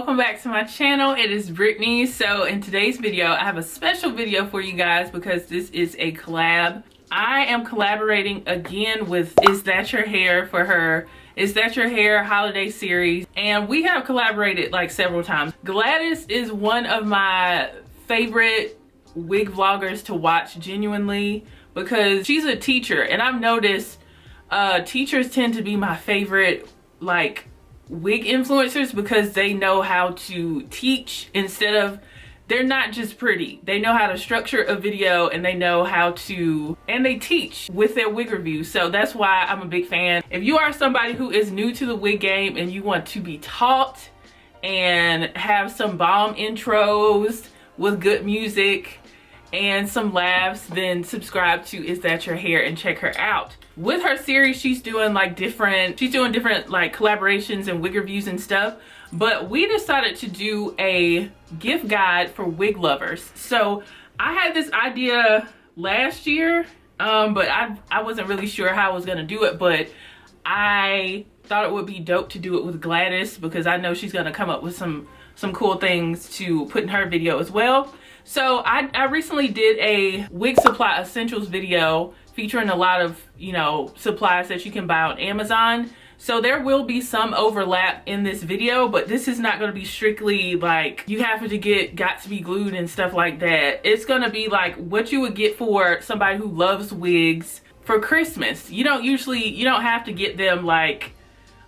welcome back to my channel. It is Brittany. So in today's video, I have a special video for you guys because this is a collab. I am collaborating again with Is That Your Hair for her Is That Your Hair holiday series, and we have collaborated like several times. Gladys is one of my favorite wig vloggers to watch, genuinely, because she's a teacher, and I've noticed teachers tend to be my favorite like wig influencers because they know how to teach. Instead of, they're not just pretty, they know how to structure a video, and they know how to, and they teach with their wig reviews. So that's why I'm a big fan. If you are somebody who is new to the wig game and you want to be taught and have some bomb intros with good music and some laughs, then subscribe to Is That Your Hair and check her out. With her series, she's doing different like collaborations and wig reviews and stuff, but we decided to do a gift guide for wig lovers. So I had this idea last year, but I wasn't really sure how I was gonna do it, but I thought it would be dope to do it with Gladys because I know she's gonna come up with some cool things to put in her video as well. So I recently did a wig supply essentials video featuring a lot of, you know, supplies that you can buy on Amazon. So there will be some overlap in this video, but this is not going to be strictly like you have to get got to be glued and stuff like that. It's going to be like what you would get for somebody who loves wigs for Christmas. You don't have to get them like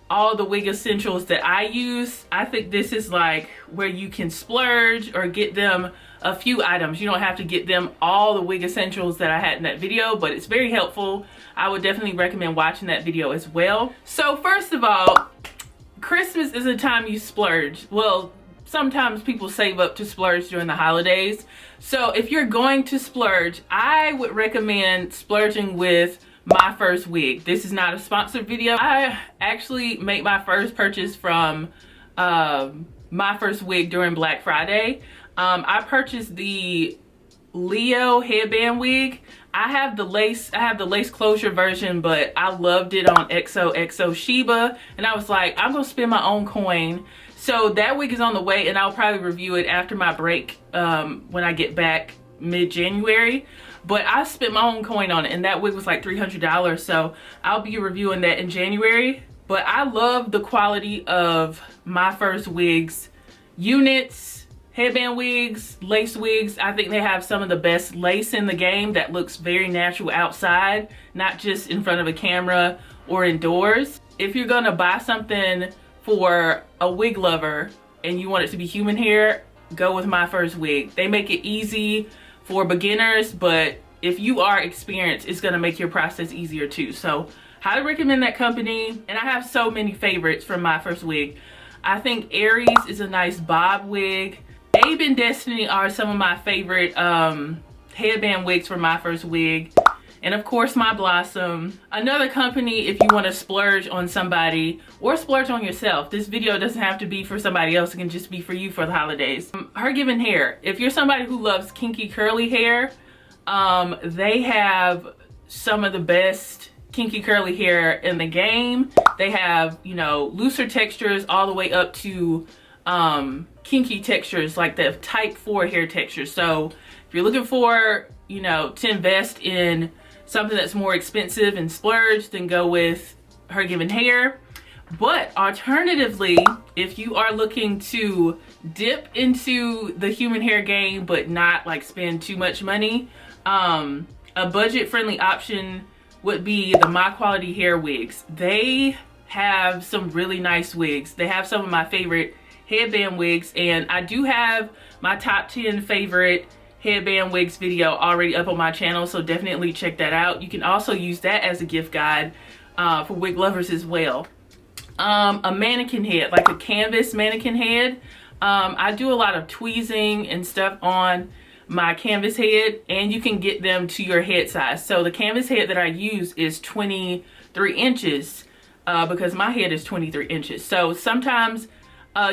all the wig essentials that I use. I think this is like where you can splurge or get them a few items. You don't have to get them all the wig essentials that I had in that video, but it's very helpful. I would definitely recommend watching that video as well. So first of all, Christmas is a time you splurge. Well, sometimes people save up to splurge during the holidays. So if you're going to splurge, I would recommend splurging with My First Wig. This is not a sponsored video. I actually made my first purchase from My First Wig during Black Friday. I purchased the Leo headband wig. I have the lace closure version, but I loved it on XOXO Sheba, and I was like, I'm gonna spend my own coin. So that wig is on the way, and I'll probably review it after my break when I get back mid-January. But I spent my own coin on it, and that wig was like $300, so I'll be reviewing that in January. But I love the quality of My First Wigs units, headband wigs, lace wigs. I think they have some of the best lace in the game that looks very natural outside, not just in front of a camera or indoors. If you're gonna buy something for a wig lover and you want it to be human hair, go with My First Wig. They make it easy for beginners, but if you are experienced, it's gonna make your process easier too. So highly recommend that company. And I have so many favorites from My First Wig. I think Aries is a nice bob wig. Abe and Destiny are some of my favorite headband wigs for My First Wig. And of course, My Blossom. Another company if you want to splurge on somebody or splurge on yourself. This video doesn't have to be for somebody else. It can just be for you for the holidays. Her Given Hair. If you're somebody who loves kinky curly hair, they have some of the best kinky curly hair in the game. They have, you know, looser textures all the way up to kinky textures like the type 4 hair texture. So if you're looking for, you know, to invest in something that's more expensive and splurge, then go with Her Given Hair. But alternatively, if you are looking to dip into the human hair game but not like spend too much money, a budget friendly option would be the My Quality Hair wigs. They have some really nice wigs. They have some of my favorite headband wigs, and I do have my top 10 favorite headband wigs video already up on my channel, so definitely check that out. You can also use that as a gift guide for wig lovers as well. A mannequin head, like a canvas mannequin head. I do a lot of tweezing and stuff on my canvas head, and you can get them to your head size. So the canvas head that I use is 23 inches because my head is 23 inches. So sometimes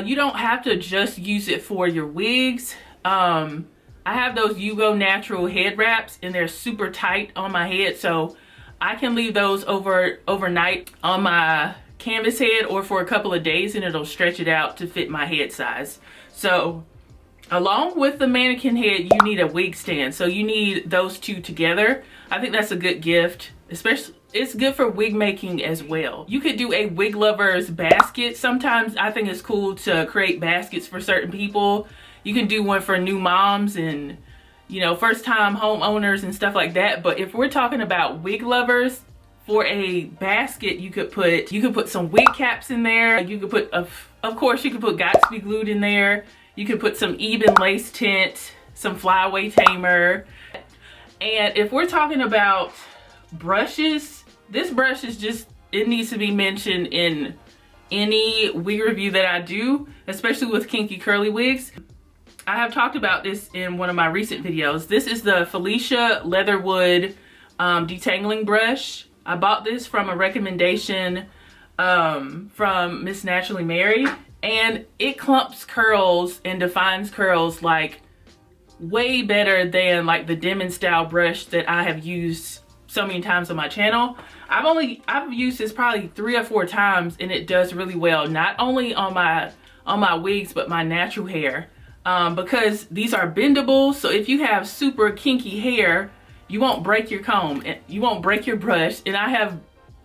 you don't have to just use it for your wigs. I have those Yugo natural head wraps, and they're super tight on my head, so I can leave those overnight on my canvas head or for a couple of days, and it'll stretch it out to fit my head size. So along with the mannequin head, you need a wig stand. So you need those two together. I think that's a good gift, especially it's good for wig making as well. You could do a wig lover's basket. Sometimes I think it's cool to create baskets for certain people. You can do one for new moms and, you know, first time homeowners and stuff like that. But if we're talking about wig lovers, for a basket, you could put some wig caps in there. You could put, of course, you could put Got to Be Glued in there. You could put some even lace tint, some flyaway tamer. And if we're talking about brushes, this brush is just, it needs to be mentioned in any wig review that I do, especially with kinky curly wigs. I have talked about this in one of my recent videos. This is the Felicia Leatherwood detangling brush. I bought this from a recommendation from Miss Naturally Mary, and it clumps curls and defines curls like way better than like the Demon style brush that I have used so many times on my channel. I've used this probably 3 or 4 times, and it does really well, not only on my wigs but my natural hair, because these are bendable. So if you have super kinky hair, you won't break your comb and you won't break your brush. And I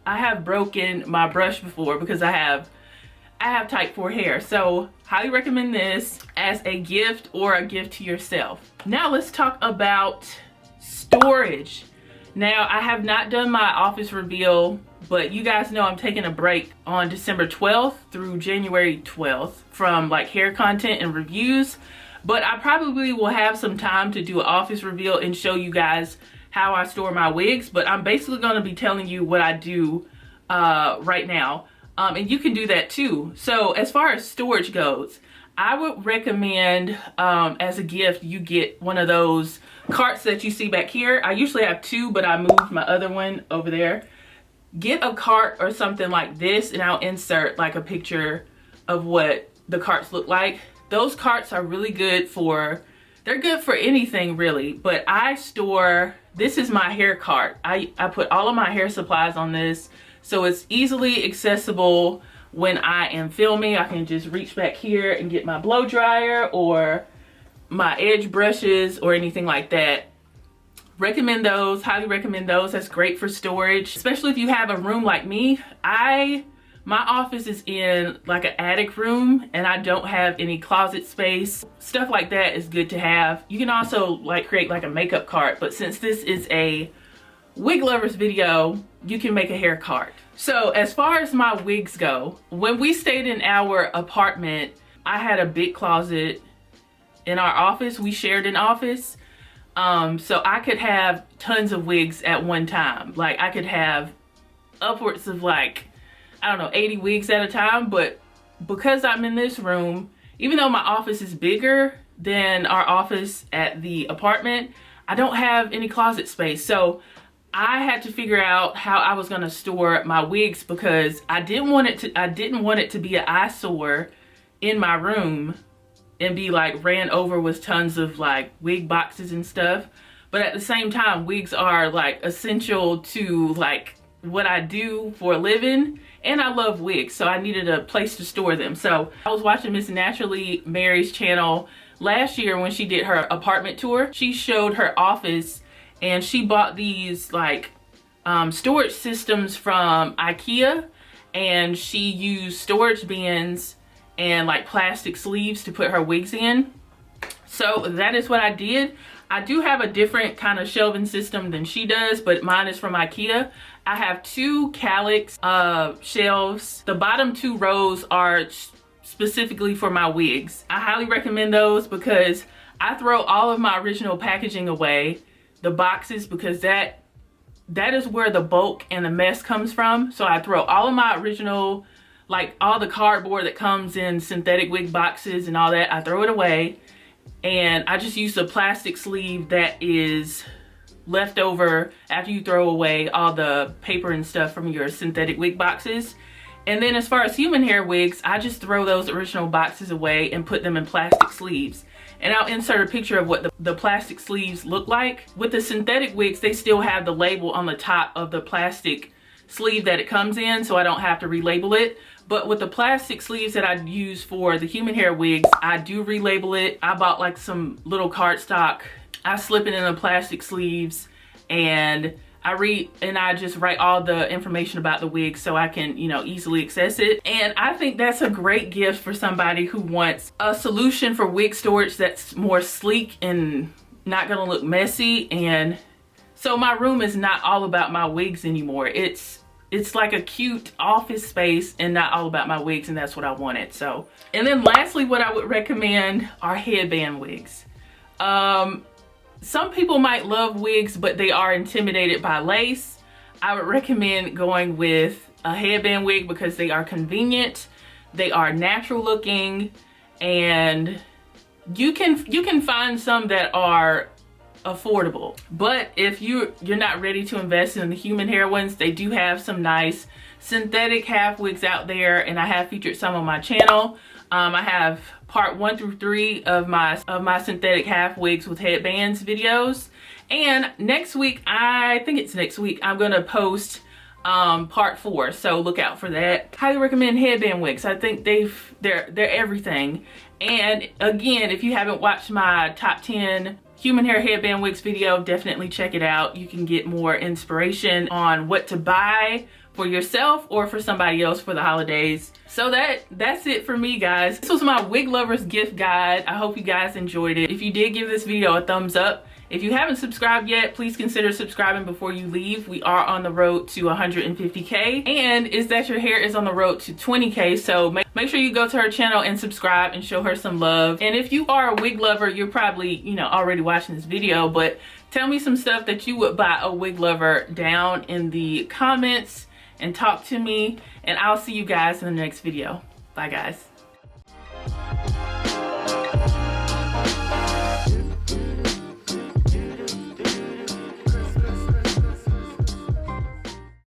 have broken my brush before because I have type 4 hair. So highly recommend this as a gift or a gift to yourself. Now let's talk about storage. Now, I have not done my office reveal, but you guys know I'm taking a break on December 12th through January 12th from like hair content and reviews. But I probably will have some time to do an office reveal and show you guys how I store my wigs. But I'm basically going to be telling you what I do right now. And you can do that too. So as far as storage goes, I would recommend as a gift, you get one of those carts that you see back here. I usually have 2, but I moved my other one over there. Get a cart or something like this, and I'll insert like a picture of what the carts look like. Those carts are really good for, they're good for anything really, but I store, this is my hair cart. I put all of my hair supplies on this, so it's easily accessible. When I am filming, I can just reach back here and get my blow dryer or my edge brushes or anything like that. Recommend those, highly recommend those. That's great for storage, especially if you have a room like me. My office is in like an attic room and I don't have any closet space. Stuff like that is good to have. You can also like create like a makeup cart, but since this is a wig lovers video, you can make a hair cart. So as far as my wigs go, when we stayed in our apartment, I had a big closet in our office. We shared an office. So I could have tons of wigs at one time. Like I could have upwards of like, I don't know, 80 wigs at a time. But because I'm in this room, even though my office is bigger than our office at the apartment, I don't have any closet space. So I had to figure out how I was going to store my wigs because I didn't want it to be an eyesore in my room and be like ran over with tons of like wig boxes and stuff. But at the same time, wigs are like essential to like what I do for a living, and I love wigs, so I needed a place to store them. So I was watching Miss Naturally Mary's channel last year when she did her apartment tour. She showed her office and she bought these like storage systems from IKEA, and she used storage bins and like plastic sleeves to put her wigs in. So that is what I did. I do have a different kind of shelving system than she does, but mine is from IKEA. I have 2 Calyx shelves. The bottom 2 rows are specifically for my wigs. I highly recommend those because I throw all of my original packaging away, the boxes, because that is where the bulk and the mess comes from. So I throw all of my original, like all the cardboard that comes in synthetic wig boxes and all that, I throw it away. And I just use the plastic sleeve that is left over after you throw away all the paper and stuff from your synthetic wig boxes. And then as far as human hair wigs, I just throw those original boxes away and put them in plastic sleeves. And I'll insert a picture of what the plastic sleeves look like. With the synthetic wigs, they still have the label on the top of the plastic sleeve that it comes in, so I don't have to relabel it. But with the plastic sleeves that I use for the human hair wigs, I do relabel it. I bought like some little cardstock. I slip it in the plastic sleeves, and I just write all the information about the wig so I can, you know, easily access it. And I think that's a great gift for somebody who wants a solution for wig storage that's more sleek and not gonna look messy. And so my room is not all about my wigs anymore. It's like a cute office space and not all about my wigs, and that's what I wanted. So, and then lastly, what I would recommend are headband wigs. Some people might love wigs, but they are intimidated by lace. I would recommend going with a headband wig because they are convenient, they are natural looking, and you can find some that are affordable. But if you're not ready to invest in the human hair ones, they do have some nice synthetic half wigs out there, and I have featured some on my channel. I have part 1 through 3 of my synthetic half wigs with headbands videos, and next week, I think it's next week, I'm gonna post part 4, so look out for that. Highly recommend headband wigs. I think they're everything. And again, if you haven't watched my top 10 human hair headband wigs video, definitely check it out. You can get more inspiration on what to buy for yourself or for somebody else for the holidays. So that's it for me, guys. This was my wig lovers gift guide. I hope you guys enjoyed it. If you did, give this video a thumbs up. If you haven't subscribed yet, please consider subscribing before you leave. We are on the road to 150K, and Is That Your Hair is on the road to 20K. So make sure you go to her channel and subscribe and show her some love. And if you are a wig lover, you're probably, you know, already watching this video, but tell me some stuff that you would buy a wig lover down in the comments and talk to me, and I'll see you guys in the next video. Bye, guys.